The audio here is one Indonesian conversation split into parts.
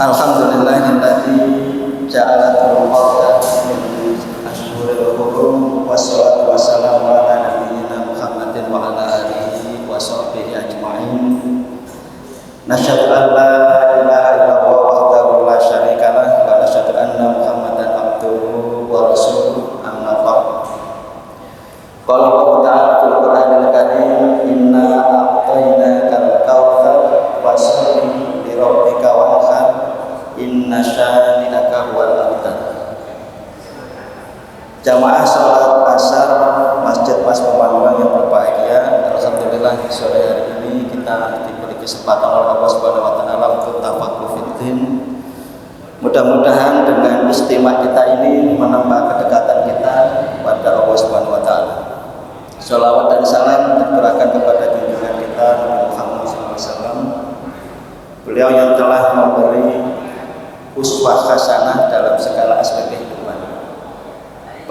Alhamdulillahilladzi ja'ala al-qur'ana min ashhuril hurum wassalatu wassalamu ala nabiyyina Muhammadin wa ala alihi wa sahbihi ajma'in. Nasyhadu an la ilaha illallah wahdahu la syarika lah wa nasyhadu anna Muhammadan abduhu wa rasuluh, amma ba'd. Qala Allah ta'ala fil Qur'anil Karim, inna a'tainakal kautsar fasholli li rabbika wanhar inna syani'aka huwal abtar. Jamaah salat asar Masjid Mas Pemanggang yang berbahagia, alhamdulillah sore hari ini kita diberi kesempatan oleh Allah Subhanahu wa taala untuk tafaqquh fiddin. Mudah-mudahan dengan istimewa kita ini menambah kedekatan kita pada Allah Subhanahu wa taala. Shalawat dan salam tercurahkan kepada junjungan kita Nabi Muhammad SAW. Beliau yang telah memberi uswah hasanah dalam segala aspek kehidupan.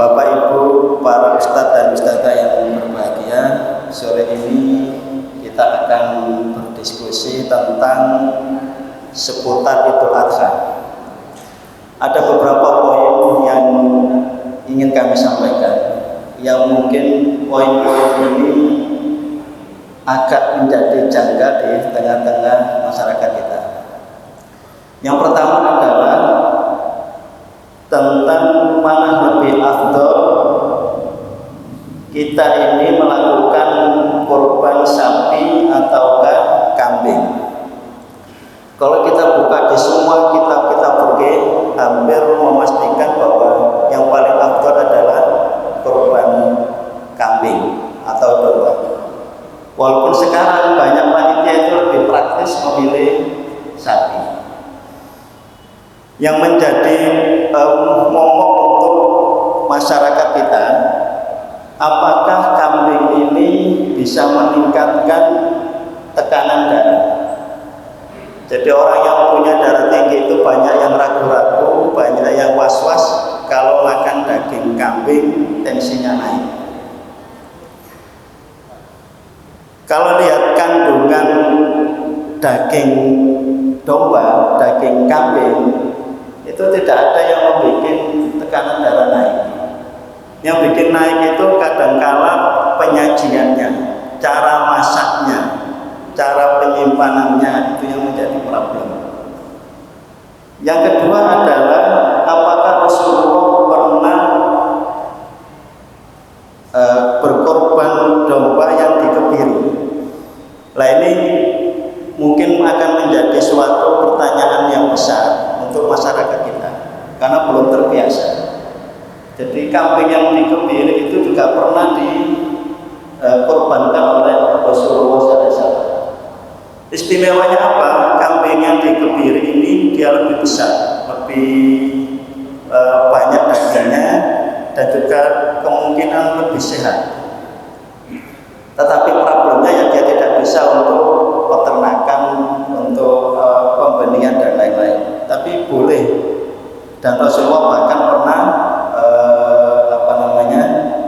Bapak Ibu, para ustadz dan ustadzah yang berbahagia, sore ini kita akan berdiskusi tentang seputar Idul Adha. Ada beberapa poin yang ingin kami sampaikan, yang mungkin poin-poin ini agak menjadi janggal di tengah-tengah masyarakat kita. Yang pertama adalah tentang mana lebih afdol kita ini melakukan kurban sapi ataukah kambing. Kalau kita buka di semua kitab-kitab fikih, hampir memastikan bahwa yang paling afdol adalah kurban kambing atau domba. Walaupun sekarang banyak panitia itu lebih praktis memilih sapi. Yang menjadi momok untuk masyarakat kita, apakah kambing ini bisa meningkatkan tekanan darah? Jadi orang yang punya darah tinggi itu banyak yang ragu-ragu, banyak yang was-was kalau makan daging kambing tensinya naik. Kalau lihat kandungan daging domba, daging kambing, itu tidak ada yang membuat tekanan darah naik. Yang bikin naik itu kadangkala penyajiannya, cara masaknya, cara penyimpanannya, itu yang menjadi problem. Yang kedua adalah apakah Rasulullah pernah berkorban domba yang dikebiri? Nah, ini mungkin akan menjadi suatu pertanyaan yang besar untuk masyarakat kita karena belum terbiasa. Jadi kambing yang dikebiri itu juga pernah dikorbankan oleh Rasulullah SAW. Istimewanya apa? Kambing yang dikebiri ini dia lebih besar, lebih banyak dagingnya, dan juga kemungkinan lebih sehat. Tetapi problemnya ya dia tidak bisa untuk peternakan, untuk pembenihan dan lain-lain. Tapi boleh, dan Rasulullah bahkan pernah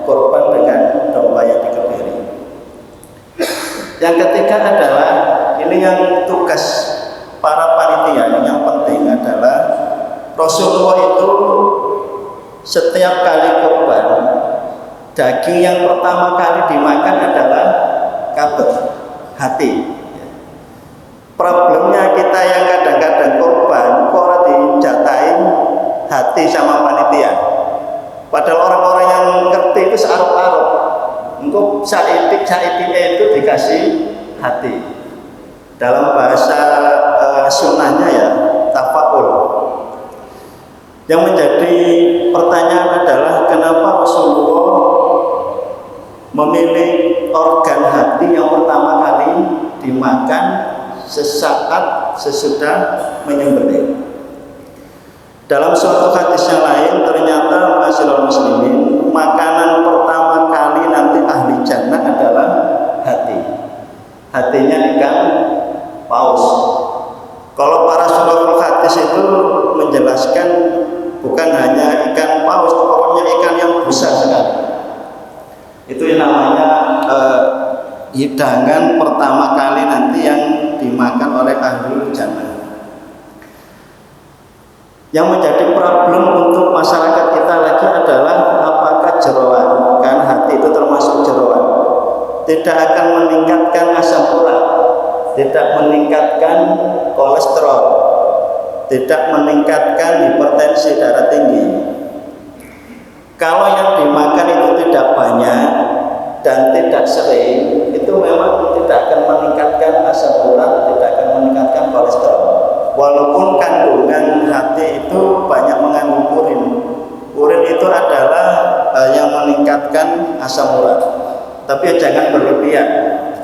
korban dengan domba yang dikebiri. Yang ketiga adalah ini yang tugas para panitia yang penting adalah Rasulullah itu setiap kali kurban, daging yang pertama kali dimakan adalah kabet, hati. Problemnya kita yang kadang-kadang kurban kok dijatahin hati sama panitia. Padahal orang-orang yang ngerti itu searep-arep. Untuk saitik-saitiknya itu dikasih hati. Dalam bahasa sunnahnya ya tafa'ul. Yang menjadi pertanyaan adalah kenapa Rasulullah memilih organ hati yang pertama kali dimakan sesaat sesudah menyembelih. Dalam suatu hadis yang lain ternyata masyarakat muslimin, makanan pertama kali nanti ahli jannah adalah hati. Hatinya ikan paus. Kalau para syurahul hadis itu menjelaskan bukan hanya ikan paus, pokoknya ikan yang besar sekali. Itu yang namanya hidangan pertama kali nanti yang dimakan oleh ahli jannah. Yang menjadi problem untuk masyarakat kita lagi adalah apakah jeroan, karena hati itu termasuk jeroan, tidak akan meningkatkan asam urat, tidak meningkatkan kolesterol, tidak meningkatkan hipertensi darah tinggi. Kalau yang dimakan itu tidak banyak dan tidak sering, itu memang tidak akan meningkatkan asam urat, tidak akan meningkatkan kolesterol. Walaupun kandungan hati itu banyak mengandung urin. Urin itu adalah yang meningkatkan asam urat. Tapi jangan berlebihan.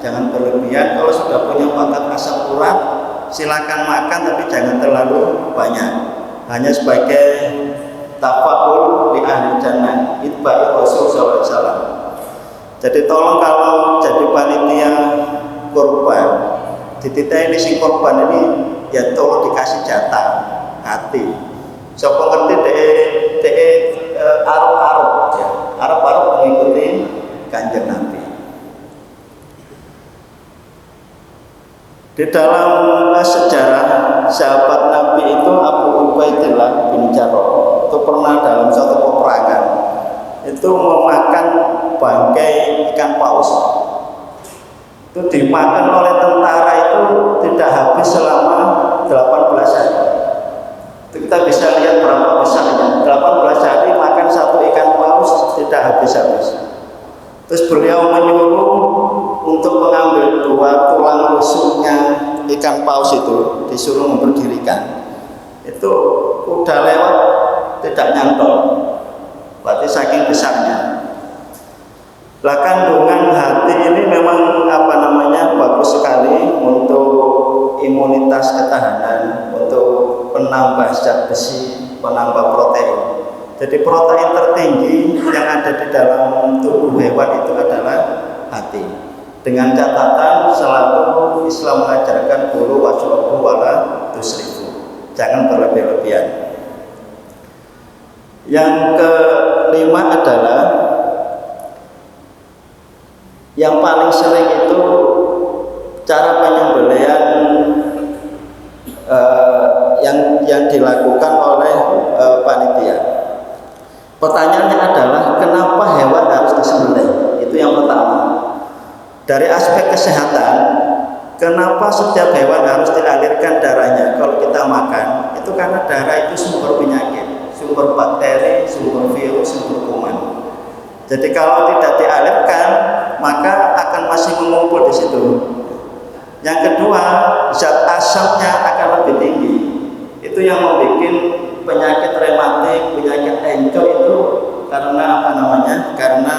Jangan berlebihan. Kalau sudah punya pangkat asam urat, silakan makan, tapi jangan terlalu banyak. Hanya sebagai tafakkur di ahli jannah, itba'i Rasul sallallahu alaihi wasallam. Jadi tolong kalau jadi panitia kurban, dititah ini si korban ini ya tolong dikasih jatah hati. Siapa ngerti arep-arep ya, arep-arep mengikuti Kanjeng Nabi. Di dalam sejarah sahabat Nabi itu Abu Ubaidillah bin Jarrah itu pernah dalam suatu peperangan itu memakan bangkai ikan paus. Itu dimakan oleh tentara itu tidak habis selama 18 hari. Itu kita bisa lihat berapa besarnya. 18 hari makan satu ikan paus tidak habis-habis. Terus beliau menyuruh untuk mengambil 2 tulang rusuknya ikan paus itu, disuruh memberdirikan. Itu udah lewat tidak nyantol. Berarti saking besarnya. Lah kandungan hati ini memang bagus sekali untuk imunitas ketahanan, untuk penambah zat besi, penambah protein. Jadi protein tertinggi yang ada di dalam tubuh hewan itu adalah hati. Dengan catatan selalu Islam mengajarkan kulu washrabu wala tusrifu. Jangan berlebih-lebihan. Yang kelima adalah yang paling sering itu cara penyembelihan yang dilakukan oleh panitia. Pertanyaannya adalah kenapa hewan harus disembelih? Itu yang pertama. Dari aspek kesehatan, kenapa setiap hewan harus dialirkan darahnya kalau kita makan? Itu karena darah itu sumber penyakit, sumber bakteri, sumber virus, sumber kuman. Jadi kalau tidak dialirkan, maka akan masih mengumpul di situ. Yang kedua, zat asamnya akan lebih tinggi. Itu yang membuat penyakit rematik, penyakit encok itu karena Karena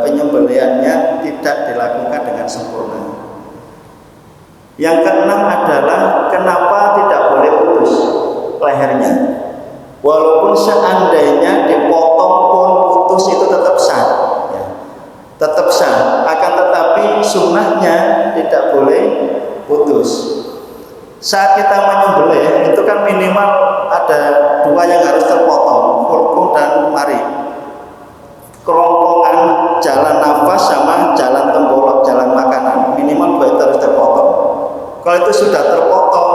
penyembelihannya tidak dilakukan dengan sempurna. Yang keenam adalah kenapa tidak boleh putus lehernya. Walaupun seandainya dipotong pun putus itu tetap sah, ya. Tetap sah. Akan tetapi sunnahnya tidak boleh putus. Saat kita menyembelih itu kan minimal ada 2 yang harus terpotong, hulkum dan mari. Kerongkongan jalan nafas sama jalan tembolak, jalan makanan, minimal 2 itu harus terpotong. Kalau itu sudah terpotong,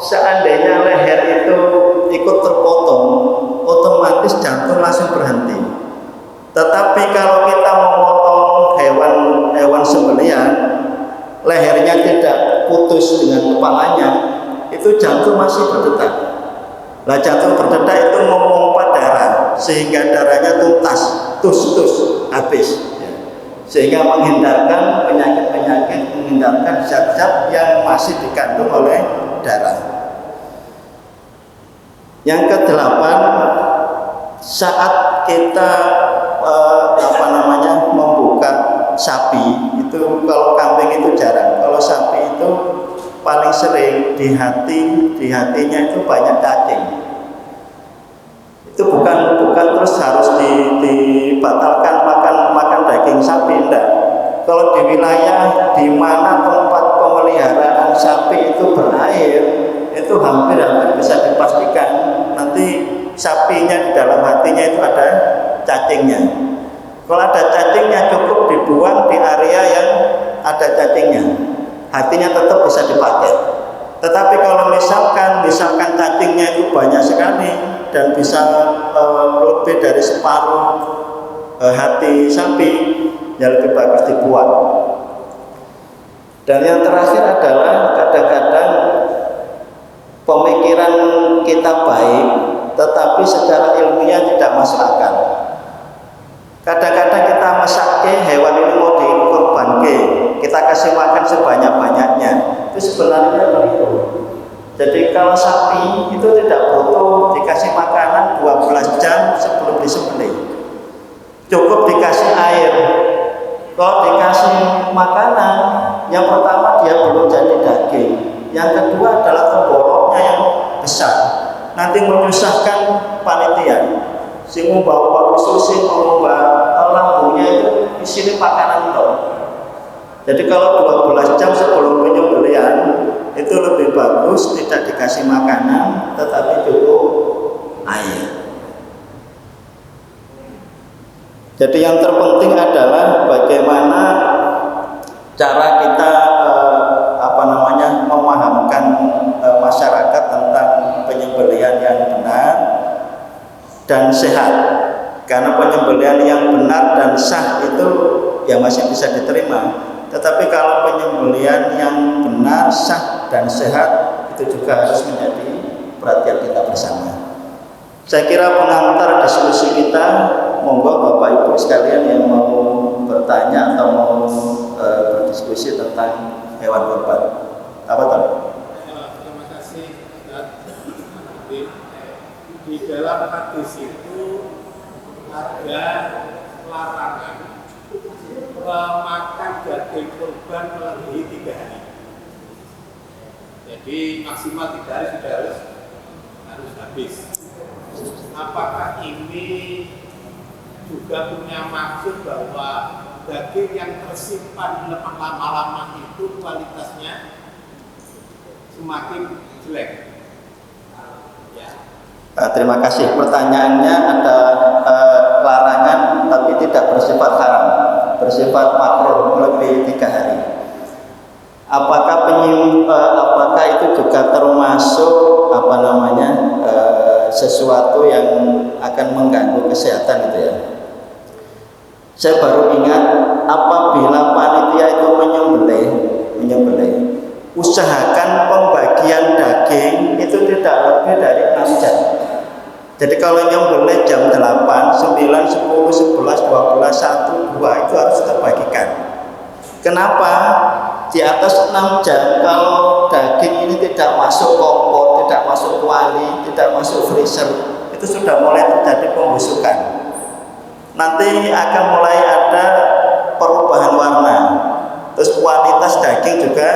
seandainya leher itu ikut terpotong, otomatis jantung langsung berhenti. Tetapi kalau kita memotong hewan sembelihan, lehernya tidak putus dengan kepalanya, itu jantung masih berdetak. Nah, jantung berdetak itu memompa darah sehingga darahnya tuntas, tus habis, ya. Sehingga menghindarkan penyakit-penyakit, menghindarkan zat-zat yang masih dikandung oleh darah. Yang kedelapan, saat kita membuka sapi itu, kalau kambing itu jarang, kalau sapi itu paling sering di hatinya itu banyak cacing. Itu bukan terus harus dibatalkan makan daging sapi, enggak. Kalau di wilayah di mana tempat pemeliharaan sapi itu berair, itu hampir bisa dipastikan nanti sapinya di dalam hatinya itu ada cacingnya. Kalau ada cacingnya cukup dibuang di area yang ada cacingnya, hatinya tetap bisa dipakai. Tetapi kalau misalkan cacingnya itu banyak sekali dan bisa lebih dari separuh hati sapi, ya lebih bagus dibuang. Dan yang terakhir adalah kadang-kadang pemikiran kita baik, tetapi secara ilmiah tidak masuk akal. Kadang-kadang kita mesake hewan ini mau dikorbanke, kita kasih makan sebanyak-banyaknya, itu sebenarnya keliru. Jadi kalau sapi itu tidak butuh dikasih makanan 12 jam sebelum disembelih, cukup dikasih air. Kalau dikasih makanan, yang pertama dia belum jadi daging, yang kedua adalah tenggoroknya yang besar, nanti menyusahkan panitia. Si membawa usus, membawa lambungnya itu di sini makanan dong. Jadi kalau 12 jam sebelum penyembelihan itu lebih bagus tidak dikasih makanan, tetapi cukup air. Jadi yang terpenting adalah bagaimana cara kita memahamkan masyarakat tentang penyembelihan yang benar dan sehat. Karena penyembelihan yang benar dan sah itu ya masih bisa diterima. Tetapi kalau penyembelihan yang benar, sah dan sehat itu juga harus menjadi perhatian kita bersama. Saya kira pengantar diskusi kita, monggo Bapak Ibu sekalian yang mau bertanya atau mau berdiskusi tentang hewan kurban. Apa tuh? Terima kasih. Di dalam hadis itu ada larangan memakan daging kurban melebihi 3 hari. Jadi maksimal 3 hari sudah harus habis. Apakah ini juga punya maksud bahwa daging yang tersimpan lama-lama itu kualitasnya semakin jelek? Ya. Terima kasih. Pertanyaannya ada larangan tapi tidak bersifat haram, bersifat makruh lebih 3 hari. Apakah itu juga termasuk sesuatu yang akan mengganggu kesehatan itu ya? Saya baru ingat apabila panitia itu menyembelih, usahakan pembagian daging itu tidak lebih dari 6 jam. Jadi kalau nyembelih jam 8, 9, 10, 11, 12, 1, 2 itu harus terbagikan. Kenapa? Di atas 6 jam kalau daging ini tidak masuk kompor, tidak masuk kuali, tidak masuk freezer, itu sudah mulai terjadi pembusukan. Nanti akan mulai ada perubahan warna. Terus kualitas daging juga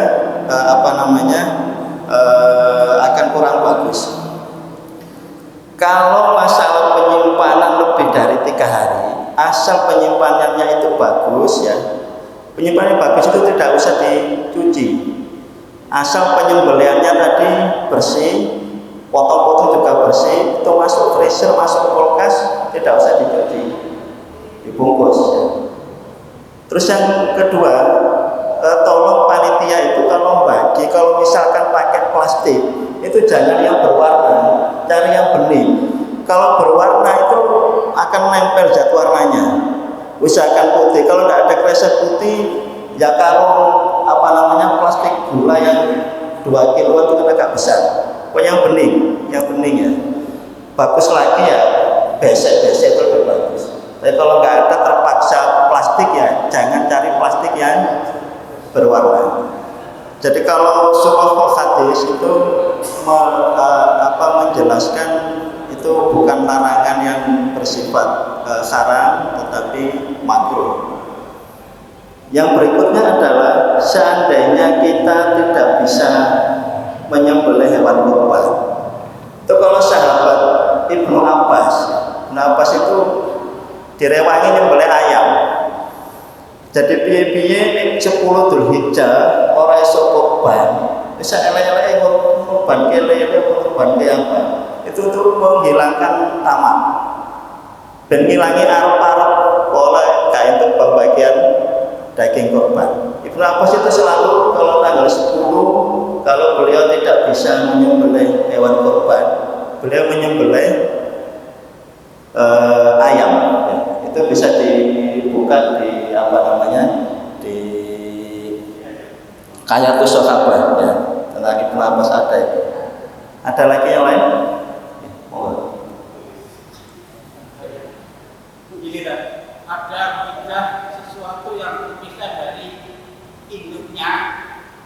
akan kurang bagus. Kalau masalah penyimpanan lebih dari 3 hari, asal penyimpanannya itu bagus ya. Penyimpanan bagus itu tidak usah dicuci. Asal penyembelihannya tadi bersih, potong-potong juga bersih, itu masuk freezer, masuk kulkas, tidak usah dicuci, dibungkus ya. Terus yang kedua, tolong panitia itu kalau bagi, kalau misalkan pakai plastik itu jangan yang berwarna, cari yang bening. Kalau berwarna itu akan nempel zat warnanya. Usahakan putih. Kalau tidak ada kresek putih, ya kalau plastik gula yang 2 kiloan itu kan agak besar. Yang bening ya. Bagus lagi ya, besek-besek itu lebih bagus. Tapi kalau nggak ada terpaksa plastik ya, jangan cari plastik yang berwarna. Jadi kalau surah hadis itu menjelaskan itu bukan larangan yang bersifat haram, tetapi makruh. Yang berikutnya adalah seandainya kita tidak bisa menyembelih hewan kurban. Itu kalau sahabat Ibnu Abbas itu direwangi nyembelih ayam. Jadi piye-piye 10 Dzulhijjah ora iso kurban. Bisa elek-elek kurban kele kurban apa. Itu tuh menghilangkan tamak. Dan ngilangi arep-arep oleh kain untuk pembagian daging kurban. Ibnu Abbas itu selalu kalau tanggal 10 kalau beliau tidak bisa menyembelih hewan kurban, beliau menyembelih ayam. Ya. Itu bisa dibuka di apa namanya, di Hayatus Sahabah ya. Tentang Ibnu Abbas ada itu. Ada lagi yang lain? Begini kan, ada pindah sesuatu yang terpisah dari induknya,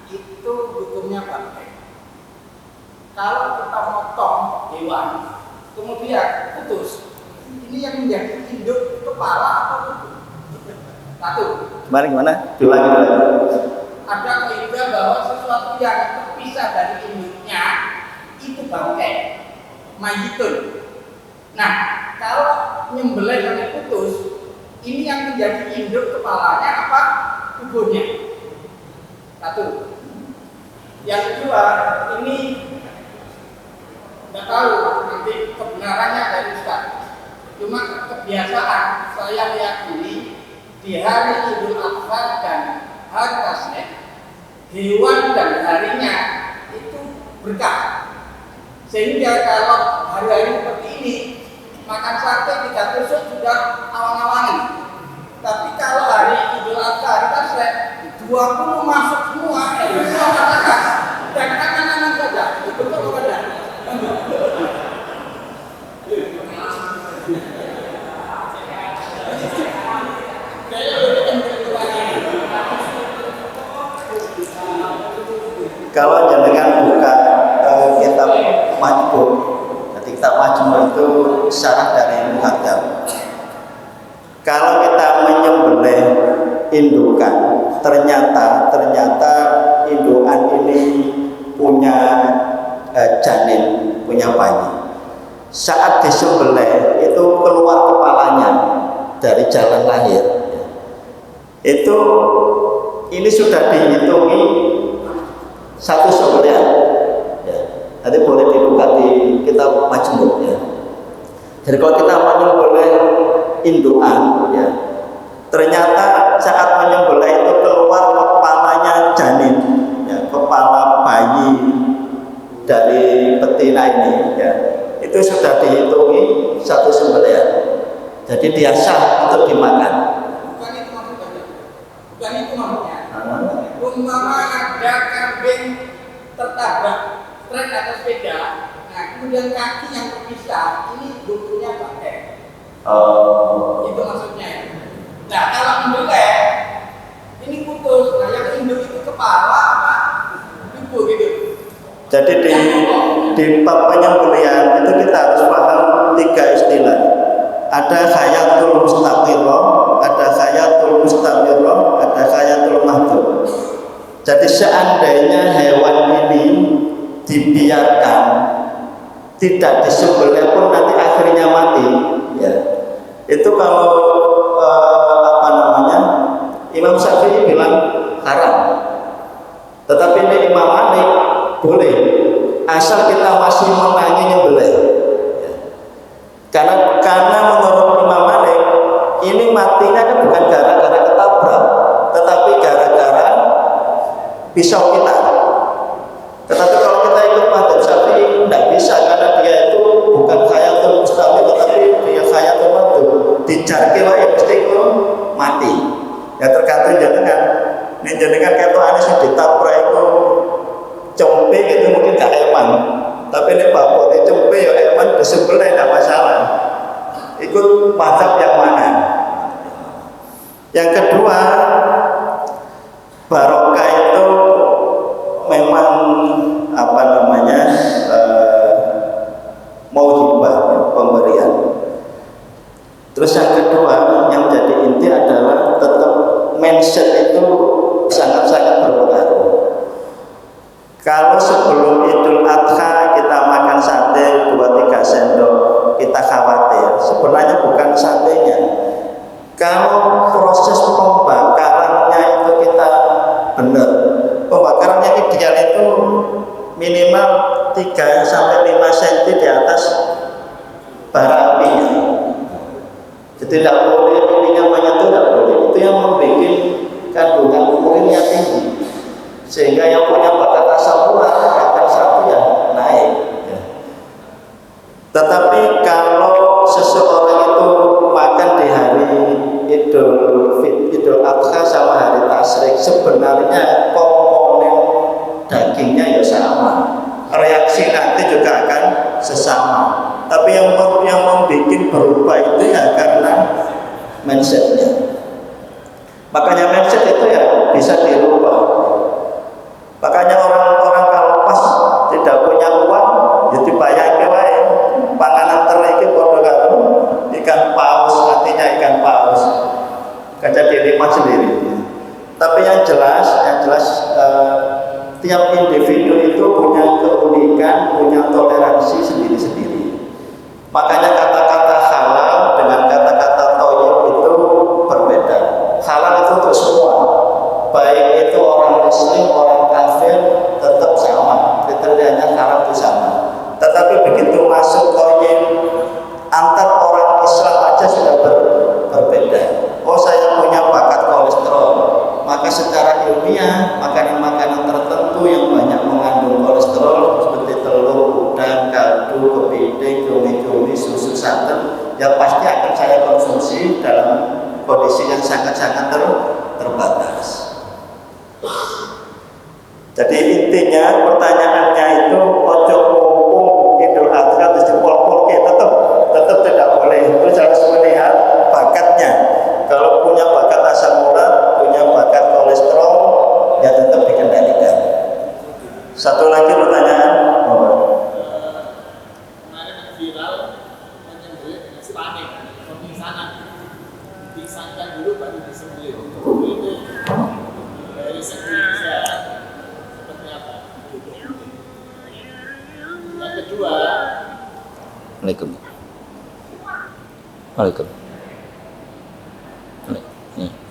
itu hukumnya bangkai. Kalau kita motong hewan, kemudian putus, ini yang menjadi induk kepala atau tubuh? Satu. Kemarin gimana? Diulangi lagi. Ada kaidah bahwa sesuatu yang terpisah dari induknya itu bangkai, mayitun. Nah, kalau nyembelih sampai putus, ini yang menjadi induk kepalanya apa? Tubuhnya. Satu. Yang kedua, ini nggak tahu nanti kebenarannya dari Ustaz. Cuma kebiasaan saya meyakini di hari Idul Adha dan hari Tasrik, hewan dan harinya itu berkah. Sehingga kalau hari-hari seperti ini makan sate 3 tusuk sudah awang-awangan. Tapi kalau hari Idul Adha, hari Tasrik, 20 masuk semua, semua makan dan anak-anak saja. Betul apa tidak? Kalau jenengan buka kitab Majmu', jadi kitab Majmu' itu syarah dari Muhadzab. Kalau kita menyembelih indukan, ternyata indukan ini punya janin, punya bayi. Saat disembelih itu keluar kepalanya dari jalan lahir. Itu ini sudah dihitungi satu sembelihan. Ya. Nanti boleh dibuka di kitab Majmu' ya. Jadi kalau kita menyembelih indukan, ya, ternyata saat menyembelih itu keluar kepalanya janin, ya, kepala bayi dari betina ini, ya, itu sudah dihitungi satu sembelihan. Jadi dia sah untuk dimakan. Bukan itu maksudnya. Bukan itu maksudnya. Umpama ada kambing tertabrak trek atau sepeda, nah kemudian kaki yang terpisah, ini bukunya pakai. Itu maksudnya. Nah kalau induknya ini putus, nah yang induk itu kepala apa? Tubuh gitu. Jadi di bab penyembelihan itu kita harus paham 3 istilah. Ada hayatul mustaqirrah, ada hayatul mustamirrah, ada hayatul mahdud. Jadi seandainya hewan ini dibiarkan tidak disembelih pun nanti akhirnya mati, ya. Itu kalau Imam Syafi'i bilang haram. Tetapi ini Imam Malik boleh, asal kita masih menangi nyembelih. Ya. Karena menurut Imam Malik ini matinya kan bukan gara-gara ketabrak, tetapi gara-gara pisau kita. Tetapi kalau kita ikut madzhab Syafi'i tidak bisa, karena dia itu bukan hayatul mustamil, tetapi dia hayatul mahdud. Dijarke wae mesti mati. Ya tergantung jenengan. Nek jenengan ketok ane sing ditabrak itu compe itu mungkin gak eman. Tapi nek bapote compe ya eman disembelih tidak masalah. Ikut madzhab yang mana? Yang kedua, barokah itu memang mauhibah, pemberian. Terus yang kedua yang menjadi inti adalah tetap mindset itu sangat-sangat berpengaruh. Kalau sebelum Idul Adha kita makan sate 2-3 sendok, kita khawatir sebenarnya bukan satenya. Kalau proses pembakarannya itu kita benar, pembakarannya ideal itu minimal 3-5 cm di atas bara apinya. Jadi tidak boleh ininya menyentuh, tidak boleh. Itu yang membuat kandungan urinnya tinggi, sehingga yang punya bakat asam urat Tetapi kalau seseorang itu makan di hari Idul Adha sama hari Tasyrik, sebenarnya komponen dagingnya ya sama, reaksi nanti juga akan sesama. Tapi yang membuat berubah itu ya karena mindsetnya. Makanya mindset itu ya bisa dirubah. Makanya orang-orang kalau pas tidak punya uang, ya dibayangke wae panganan teriki padha karo ikan paus, artinya ikan paus. Kaca dirimat sendiri. Tapi yang jelas tiap individu itu punya keunikan, punya toleransi sendiri-sendiri. Makanya kata-kata halal dengan kata-kata thayyib itu berbeda. Halal itu untuk semua, baik itu orang muslim, orang kafir, tetap sama, kriterianya halal itu sama. Tetapi begitu masuk thayyib, antar orang Islam aja sudah berbeda. Oh, saya punya bakat kolesterol, maka secara ilmiah makanan-makanan tertentu yang banyak mengandung kolesterol seperti telur, udang, kaldu, kepiting, cumi-cumi, susu, santan, ya pasti akan saya konsumsi dalam kondisi yang sangat-sangat terbatas. Jadi intinya pertanyaannya itu ojo mumpung Idul Adha terus dipol-pol tetap tidak boleh. Terus harus melihat bakatnya. Kalau punya bakat asam urat, punya bakat kolesterol, ya tetap dikendalikan. Satu lagi pertanyaan. Kemarin viral menyembelih dengan stunning, pemingsanan. Dipisahkan dulu baru disembelih. Itu dari segi kesehatan seperti apa? Yang kedua. Waalaikumsalam.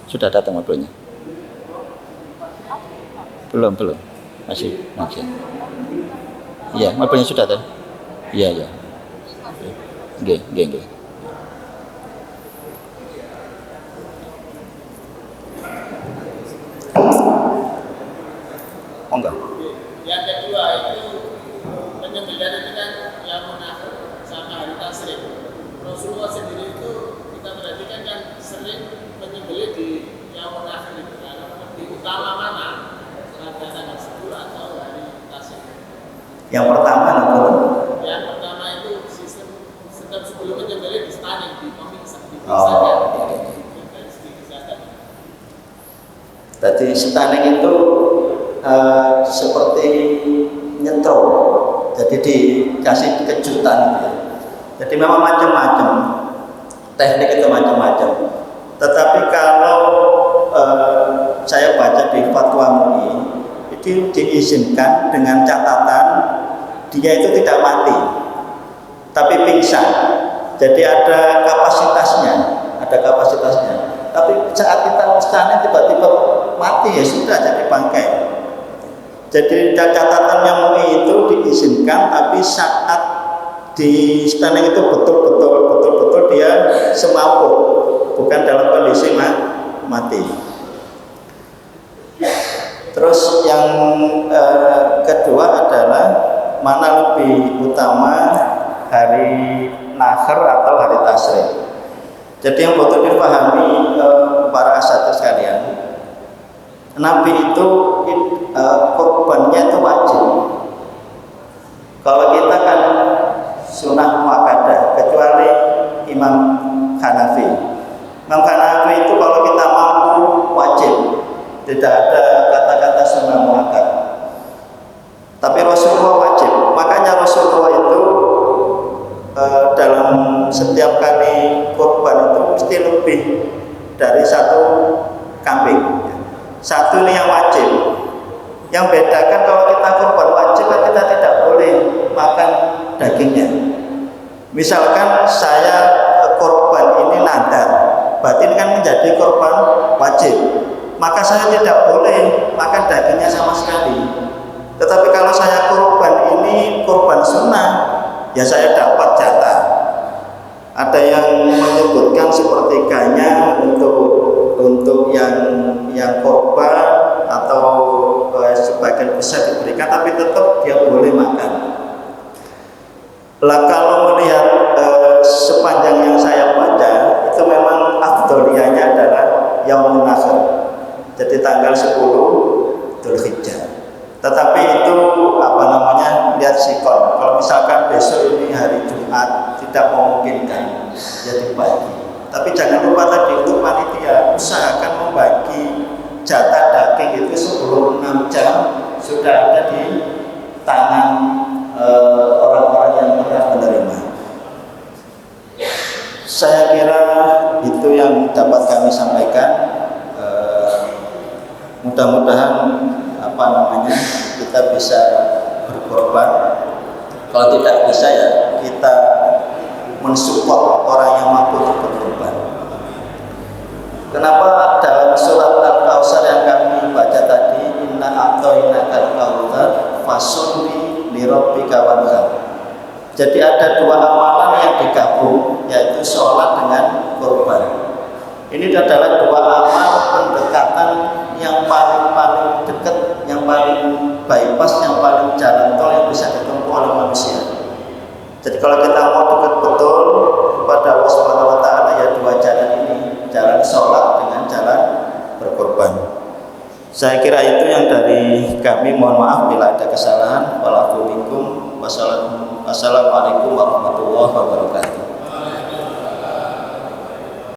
Sudah datang mobilnya? Belum. Masih. Iya, mobilnya sudah datang. Iya. Nggih. Oh enggak. Yang kedua itu penyembelihan itu kan yang mengakhir sama hari Tasyrik. Rasulullah sendiri itu kita perhatikan kan sering menyembelih di yang mengakhir itu kan. Lebih utama mana? Pada tanggal 10 atau hari Tasyrik? Yang pertama Yang pertama itu sistem sebelum menyembelih di stunning, di pemeriksaan. Dari segi kesehatan. Tadi stunning itu seperti nyetro, jadi dikasih kejutan gitu. Jadi memang macam-macam teknik itu macam-macam. Tetapi kalau saya baca di fatwa MUI itu diizinkan dengan catatan dia itu tidak mati, tapi pingsan. Jadi ada kapasitasnya. Tapi saat kita stunning tiba-tiba mati ya sudah jadi bangkai. Jadi catatannya MUI itu diizinkan, tapi saat di stunning itu betul-betul dia semaput, bukan dalam kondisi mati. Terus yang kedua adalah mana lebih utama, hari Nahr atau hari Tasyrik. Jadi yang betul dipahami para asatidz sekalian, Nabi itu korbannya itu wajib. Kalau kita kan sunnah muakkadah, kecuali Imam Hanafi. Imam Hanafi itu kalau kita mampu wajib, tidak ada kata-kata sunnah muakkad. Tapi Rasulullah wajib. Makanya Rasulullah itu dalam setiap kali kurban itu mesti lebih dari satu kambing. Satu ini yang wajib. Yang bedakan kalau kita kurban wajib kan kita tidak boleh makan dagingnya. Misalkan saya kurban ini nadar, berarti ini kan menjadi kurban wajib. Maka saya tidak boleh makan dagingnya sama sekali. Tetapi kalau saya kurban ini kurban sunnah, ya saya dapat jatah. Ada yang menyebutkan sepertiganya untuk yang korban atau sebagian besar diberikan, tapi tetap dia boleh makan. Lah kalau melihat sepanjang yang saya baca itu memang afdoliyahnya adalah Yaumun Nahr. Jadi tanggal 10 Dzulhijjah. Tetapi itu lihat sikon. Kalau misalkan besok ini hari Jumat tidak memungkinkan jadi pagi. Tapi jangan lupa tadi untuk panitia usahakan membagi jatah daging itu sebelum 6 jam sudah ada di tangan orang-orang yang pernah menerima. Saya kira itu yang dapat kami sampaikan. Mudah-mudahan kita bisa berkorban. Kalau tidak bisa ya kita mensupport orang yang mampu berkorban. Kenapa dalam surat Al-Kautsar yang kami baca tadi, inna a'tainakal kautsar fasolli lirabbika wanhar. Jadi ada dua amalan yang digabung, yaitu sholat dengan korban. Ini adalah dua amal pendekatan yang paling dekat, yang paling bypass, yang paling jalan tol yang bisa ditempuh oleh manusia. Jadi kalau kita mau dekat betul kepada Allah Subhanahu wa taala ya dua jalan ini, jalan sholat dengan jalan berkorban. Saya kira itu yang dari kami. Mohon maaf bila ada kesalahan. Wassalamualaikum warahmatullahi wabarakatuh.